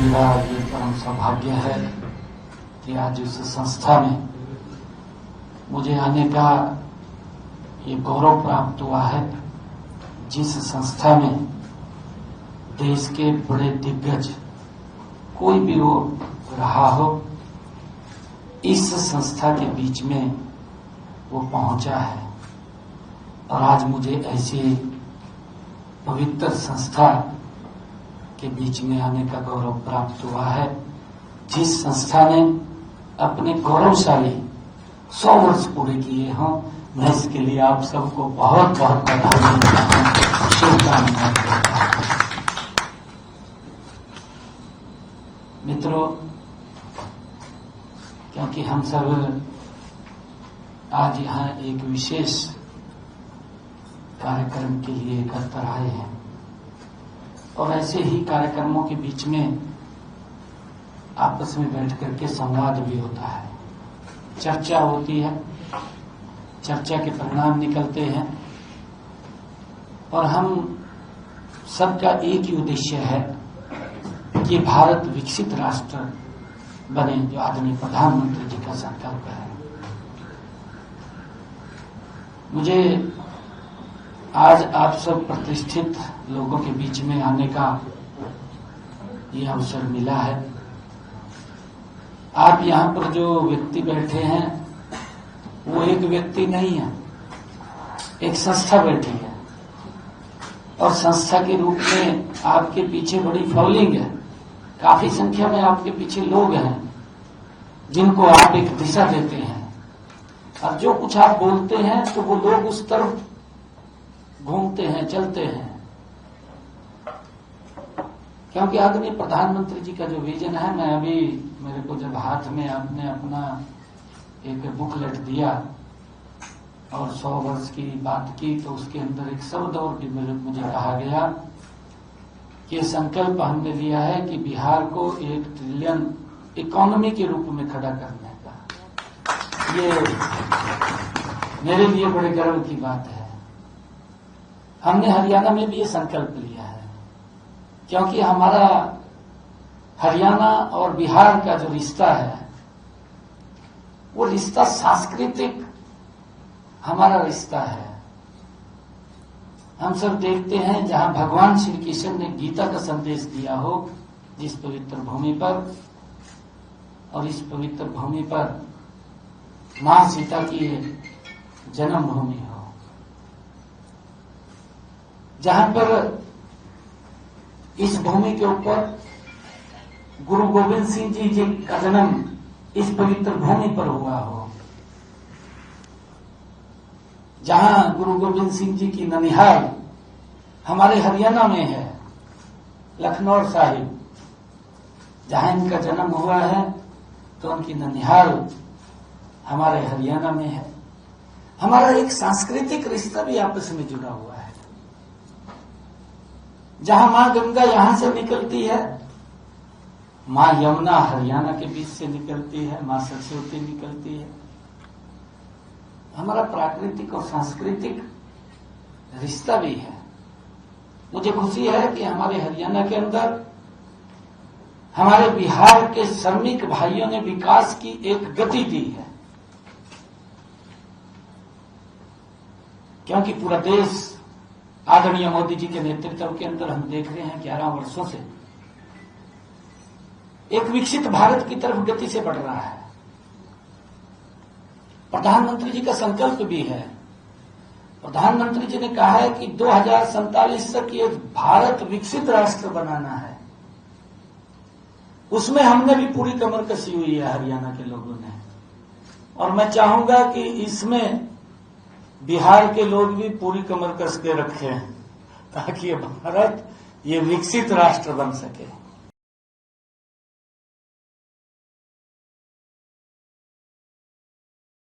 मेरा ये परम सौभाग्य है कि आज इस संस्था में मुझे आने का ये गौरव प्राप्त हुआ है, जिस संस्था में देश के बड़े दिग्गज कोई भी वो रहा हो, इस संस्था के बीच में वो पहुंचा है। और आज मुझे ऐसी पवित्र संस्था के बीच में आने का गौरव प्राप्त हुआ है, जिस संस्था ने अपने गौरवशाली 100 वर्ष पूरे किए हों। मैं इसके लिए आप सबको बहुत बहुत बधाई देता हूं, शुभकामनाएं देता हूं। मित्रों, क्योंकि हम सब आज यहाँ एक विशेष कार्यक्रम के लिए एकत्र आए हैं और ऐसे ही कार्यक्रमों के बीच में आपस में बैठ करके संवाद भी होता है, चर्चा होती है, चर्चा के परिणाम निकलते हैं और हम सबका एक ही उद्देश्य है कि भारत विकसित राष्ट्र बने, जो आदरणीय प्रधानमंत्री जी का संकल्प है। मुझे आज आप सब प्रतिष्ठित लोगों के बीच में आने का ये अवसर मिला है। आप यहाँ पर जो व्यक्ति बैठे हैं वो एक व्यक्ति नहीं है, एक संस्था बैठी है और संस्था के रूप में आपके पीछे बड़ी फॉलोइंग है, काफी संख्या में आपके पीछे लोग हैं जिनको आप एक दिशा देते हैं और जो कुछ आप बोलते हैं तो वो लोग उस तरफ घूमते हैं, चलते हैं। क्योंकि आदरणीय प्रधानमंत्री जी का जो विजन है, मैं अभी मेरे को जब हाथ में आपने अपना एक बुकलेट दिया और 100 वर्ष की बात की तो उसके अंदर एक शब्द और मुझे कहा गया कि ये संकल्प हमने लिया है कि बिहार को 1 ट्रिलियन इकोनॉमी के रूप में खड़ा करने का। ये मेरे लिए बड़े गर्व की बात है। हमने हरियाणा में भी ये संकल्प लिया है, क्योंकि हमारा हरियाणा और बिहार का जो रिश्ता है वो रिश्ता सांस्कृतिक हमारा रिश्ता है। हम सब देखते हैं जहां भगवान श्री कृष्ण ने गीता का संदेश दिया हो, जिस पवित्र भूमि पर, और इस पवित्र भूमि पर मां सीता की जन्मभूमि हो, जहां पर इस भूमि के ऊपर गुरु गोविंद सिंह जी का जन्म इस पवित्र भूमि पर हुआ हो, जहां गुरु गोविंद सिंह जी की ननिहाल हमारे हरियाणा में है, लखनऊ साहिब, जहां इनका जन्म हुआ है तो उनकी ननिहाल हमारे हरियाणा में है। हमारा एक सांस्कृतिक रिश्ता भी आपस में जुड़ा हुआ है। जहां मां गंगा यहां से निकलती है, मां यमुना हरियाणा के बीच से निकलती है, मां सरस्वती निकलती है। हमारा प्राकृतिक और सांस्कृतिक रिश्ता भी है। मुझे खुशी है कि हमारे हरियाणा के अंदर हमारे बिहार के श्रमिक भाइयों ने विकास की एक गति दी है, क्योंकि पूरा देश आदरणीय मोदी जी के नेतृत्व के अंदर हम देख रहे हैं 11 वर्षों से एक विकसित भारत की तरफ गति से बढ़ रहा है। प्रधानमंत्री जी का संकल्प भी है। प्रधानमंत्री जी ने कहा है कि 2047 तक ये भारत विकसित राष्ट्र बनाना है। उसमें हमने भी पूरी कमर कसी हुई है हरियाणा के लोगों ने, और मैं चाहूंगा कि इसमें बिहार के लोग भी पूरी कमर कस के रखें ताकि ये भारत ये विकसित राष्ट्र बन सके।